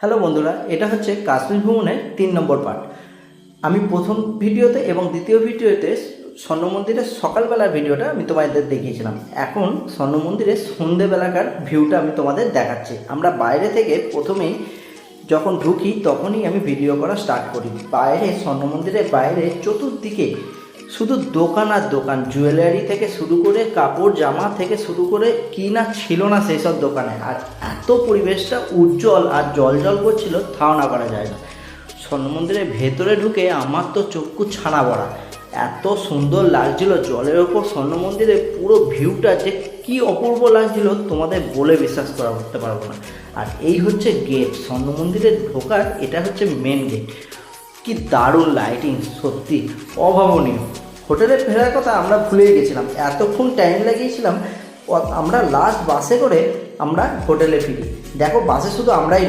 Hello বন্ধুরা, এটা হচ্ছে কাশ্মীর ভ্রমণের 3 নম্বর পার্ট। আমি প্রথম ভিডিওতে এবং দ্বিতীয় ভিডিওতে স্বর্ণ মন্দিরের সকালবেলার ভিডিওটা আমি তোমাদের দেখিয়েছিলাম। এখন স্বর্ণ মন্দিরের সন্ধ্যেবেলাকার ভিউটা আমি তোমাদের দেখাচ্ছি। আমরা বাইরে থেকে প্রথমেই যখন ঢুকি তখনই আমি ভিডিও করা স্টার্ট করি। বাইরে স্বর্ণ মন্দিরের বাইরে চতুর্দিকে শুধু দোকান আর দোকান, জুয়েলারি থেকে শুরু করে কাপড় জামা থেকে শুরু করে কি না ছিল না সেই সব দোকানে। আর এত পরিবেশটা উজ্জ্বল আর জল জল করছিল, ধারণা করা যায় না। স্বর্ণ মন্দিরের ভেতরে ঢুকে আমার তো চক্ষু ছানা বড়া, এত সুন্দর লাগছিল জলের ওপর স্বর্ণ মন্দিরের পুরো ভিউটা, যে কি অপূর্ব লাগছিল তোমাদের বলে বিশ্বাস করা করতে পারবো না। আর এই হচ্ছে গেট, স্বর্ণ মন্দিরে ঢোকার এটা হচ্ছে মেন গেট। কি দারুণ লাইটিং, সত্যি অভাবনীয়। হোটেলে ফেরার কথা আমরা ভুলেই গেছিলাম, এতক্ষণ টাইম লাগিয়েছিলাম। আমরা লাস্ট বাসে করে আমরা হোটেলে ফিরি। দেখো বাসে শুধু আমরাই